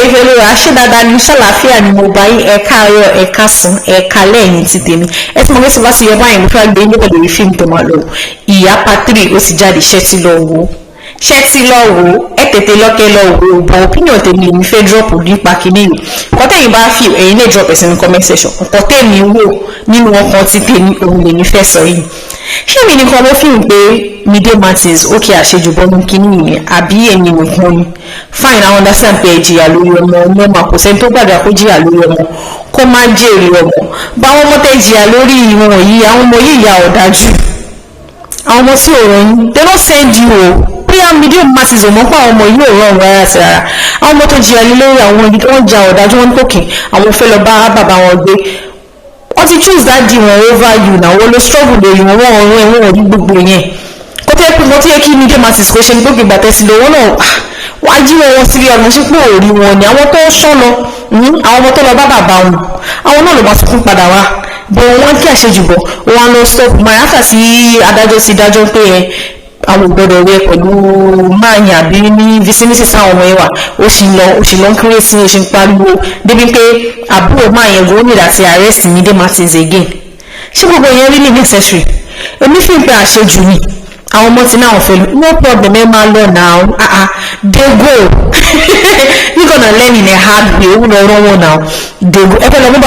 ìfẹ́ lóra ṣé dáadáa ní ṣàlàáfíà ni mo bá yín ẹ̀ka ayọ̀ ẹ̀ka sùn ẹ̀ka lẹ́yìn ti tèmi ẹ tí mo gbé sí bá ti yẹ báyìí mo fẹ́ gbé nípa lórí fíìmù tó máa lọ ìyá pátírì ó ti jáde ṣẹ́ ti lọ wò ẹ tètè lọ́kẹ́ lọ wò ó bọ̀ opinion tèmi lèmi fẹ́ drop nípa kìíní yìí nǹkan tẹ̀yìn bá fi ẹ̀yin lè drop ẹ̀sìn comment section nǹkan tẹ̀mí wò nínú ọkàn ti tèmi òun lèmi fẹ́ sọ yìí ṣé mi nìkan ló fíìmù pé Mide Martins ókè àṣejù bọ́nú kìíní yìí àbí ẹ̀yin nìkan ni fine I understand pé ẹ jìyà lórí ọmọ mà kò sẹ́ni tó gbàgbà kó jìyà lórí ọmọ kó má jèrè ọmọ báwọn ọmọ tẹ jìyà lórí ìwọ̀n yìí àwọn ọmọ yìí yà ọ̀dájú àwọn ọmọ tí ò rọrùn they don't send you o bóyá Mide Martins ò mọ̀ pé àwọn ọmọ yìí ò rọrùn rárá sí rárá àwọn ọmọ tó jìyà lórí àwọn ibi tó ń jà ọ̀dájú wọn tókè àwọn fẹ́ lọ bá bàbá wọn gbé wọ́n ti choose that deal wọn over you náà wọ́n ló struggle lórí wọn wọ́n ọ̀run ẹ̀wọ̀n ọ̀rí gbogbo yẹn kó tẹ́ pé wọ́n ti yẹ kí Mide Martins kó ṣe ní gbogbo ìgbà tẹ́sí lọ́wọ́ náà wọ́n á jí wọn sí ọ̀nà sí pé òòrí wọn ni àwọn tó sọ lọ àwọn ọmọ tó lọ bá bàbá wọn àwọn náà ló máa tún padà wá bọ̀ wọ́n kí àṣejù bọ̀ wọ́n lọ stop mayata sí adájọ́ sí dájọ́ pé àwọn ògbọ́dọ̀ rẹ pẹ̀lú máàyàn àbí ní vicinity sáwọn ọmọ ẹwà ó sì lọ ń kéré sí ó sì ń pariwo débi pé àbúrò máàyàn gómìnà àti arrest Mide Martins again ṣé gbogbo yẹn really necessary èmi fi ń pe àṣejù ni àwọn ọmọ tí náà fẹ́ no problem ẹ máa lọ now they go you gonna learn in a hard way ó lọ rán wọn now they go ẹ fẹ́ lọ mú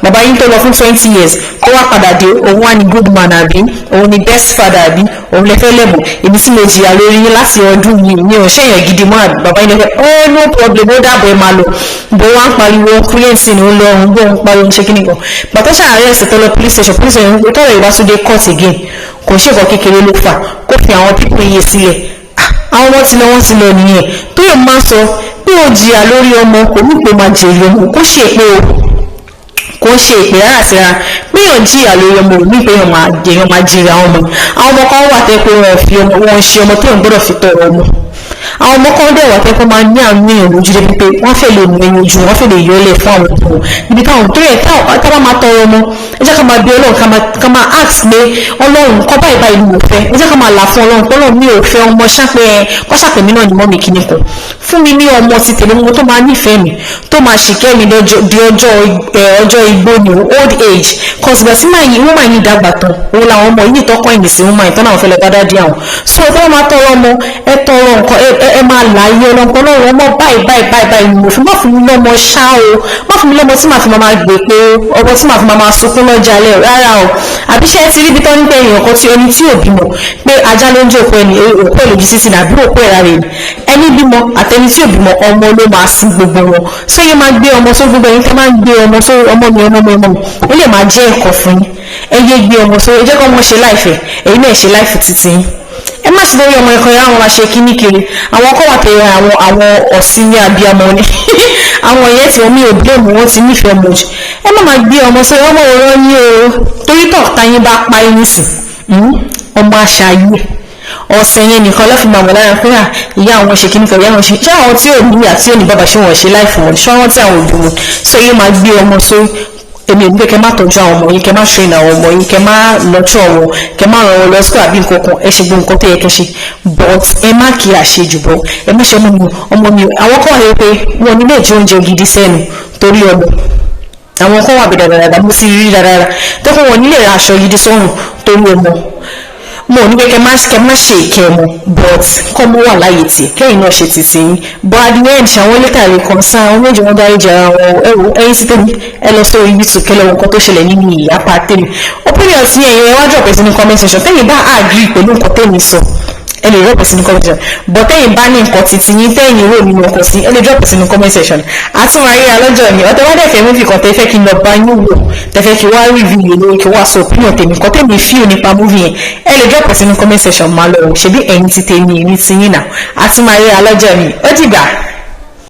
bàbá yín tó lọ fún 20 years kó wá padà dé òun wá ní good man àbí òun ní best father àbí òun lè fẹ́ lẹ́bùn èmi tí mo jìyà lórí yín láti ọdún yìí ní ọ̀ṣẹ́ yẹn gidi mọ́ àbí bàbá yín lè fẹ́ no problem ó dàbọ̀ ẹ máa lọ bó wá ń pariwo kúrẹ́ǹsì ni ó lọ òun bó ń pariwo ṣe kí nìkan bàtọ́ ṣàárẹ̀ ẹ̀sẹ̀ tó lọ police station ń gbé tọ́rọ̀ ìbátúndé court again kò ṣe ìkọ̀ kékeré ló fà kó fi àwọn pípọ̀ iye sílẹ̀ àwọn ọmọ tí wọ́n ti lọ nìyẹn tó yẹ máa sọ pé ó jìyà lórí ọmọ kò ní pé máa jèrè ọmọ kó ṣe pé o kò ṣe ìpè rárá síra pé yàn jìyà lórí ọmọ ò ní pé yàn máa jèrè àwọn ọmọ kan wà tẹ́ pé wọ́n ṣe ọmọ tó yàn gbọ́dọ̀ fi tọrọ ọmọ àwọn ọmọ kan dẹ̀ wà tẹ́ pé máa ní àwọn èèyàn lójú débi pé wọ́n fẹ́ lè nu ẹyin ojú wọ́n fẹ́ lè yọ ọ́lẹ̀ fún àwọn ọmọ níbi táwọn tó yẹ ká bá máa tọrọ ọmọ ẹ jẹ́ ká máa bí ọlọ́run ká máa ask pé ọlọ́run kọ́ báyìí báyìí ni mo fẹ́ ẹ jẹ́ ká máa là fún ọlọ́run pé ọlọ́run mi ò fẹ́ ọmọ ṣápẹ́ kọ́ṣàpẹ́ mi náà ni mọ́ mi kíní kan fún mi ní ọmọ ti tèmi mo tó máa nífẹ̀ẹ́ mi tó máa ṣìkẹ́ mi di ọjọ́ igbó ni old age cause ìgbà tí wọ́n máa ní ìdàgbà tán òun làwọn ọmọ yìí tọ́kọ́ ìyìn sí wọn máa ìtọ́nà àwọn fẹ́ lọ bá dá dí àwọn so ẹ fẹ́ máa tọrọ ọmọ ẹ tọrọ nǹkan ẹ máa láyé ọlọ́pọ̀ lọ́wọ́ ọmọ báyìí ni mo fi má fún mi lọ́mọ ṣá o má fún mi lọ́mọ tí màá fi máa gbé pé ọmọ tí màá fi máa sunkún lọ́jà alẹ́ rárá o àbí ṣe ti rí ibi tó ń gbé èèyàn kan tí ẹni tí ò bímọ pé ajá ló ń jẹ́ òkú ẹni òkú èlòjì sísìn àbí òkú ẹ̀rá rẹ̀ ẹni bímọ àtẹni tí ò bímọ ọmọ ló máa sin gbogbo wọn ṣé yẹn máa gbé ọmọ sórí gbogbo ẹni tẹ́ máa ń gbé ọmọ sórí ọmọ mi ó lè máa jẹ́ ẹ̀kọ́ fún yín ẹ yé gbé ọmọ sórí ẹ jẹ́ kó ọmọ ṣe láìfẹ́ èyí náà ṣe láìfẹ́ títí yín ẹ má sì lórí ọmọ ẹ̀kọ́ yẹn àwọn aṣe kíní kiri àwọn kọ́ wà pé àwọn ọ̀sìn ní abiyamọ ni àwọn ìyẹn tí wọ́n mi ò blame wọn ti nífẹ̀ẹ́ ọmọ jù ẹ má máa gbé ọmọ sórí ọmọ òrọ́ ní o torí tọ̀ọ̀tà yín bá pa yín nísìn ọmọ aṣááyé ọ̀sẹ̀ yẹn nìkan lọ́fi máa mọ̀ lára pé ìyá àwọn ṣe kíní kan ìyá àwọn ṣe ṣé àwọn tí ò ní àti ò ní bàbá ṣé wọ́n ṣe láìfún wọn ṣé wọ́n tí àwọn òbí wọn sọ yìí máa gbé ọmọ sórí èmi ò ní pé kẹ má tọ́jú àwọn ọmọ yín kẹ má train àwọn ọmọ yín kẹ má lọ́tọ̀ wọn kẹ má ràn wọn lọ school àbí nǹkan kan ẹ ṣe gbogbo nǹkan tó yẹ kẹ ṣe but ẹ má kí àṣejù bọ ẹ má ṣe ọmọ mi àwọn kan wà lórí pé wọn ní lè jẹ oúnjẹ gidi sẹ́nu torí ọmọ àwọn kan wà bí dáadáa mo sì rí dáadáa tó kọ́ wọn nílé ra aṣọ gidi sọ́run torí ọmọ mo ní pé kẹ má ṣe ìkẹ́ ọmọ but kọ́ mọ́ wà láyé tí kẹ́yìn náà ṣe ti sí yín but at the end ṣàwọn lẹ́tà rẹ̀ kan sáà àwọn méjì wọn dárí jẹ ara wọn ẹ̀yìn sí tèmi ẹ lọ sórí youtube kẹlẹ́ wọn kan tó ṣẹlẹ̀ nínú ìyá pàtẹ́mi opinion sí ẹ̀yìn ẹ wá drop sí ní comment section tẹ́yìn bá agree pẹ̀lú nǹkan tẹ́mi sọ ẹ lè drop sí ní comment section but tẹ́yìn bá ní nǹkan títí yín tẹ́yìn rò nínú ọkọ̀ sí ẹ lè drop sí ní comment section àtúnwá ayé alọ́jọ́ mi ọ̀tọ̀ wá dẹ̀fẹ̀ mú fi kàn tẹ́fẹ́ kí n lọ bá yín wò tẹ́fẹ́ kí wá review yẹn lórí kí wá sọ opinion tèmi nǹkan tẹ́mi feel nípa movie yẹn ẹ lè drop sí ní comment section máa lọ ṣebí ẹ̀yin ti tèmi ní ti yín náà àtúnwá ayé alọ́jọ́ mi ó dìgbà.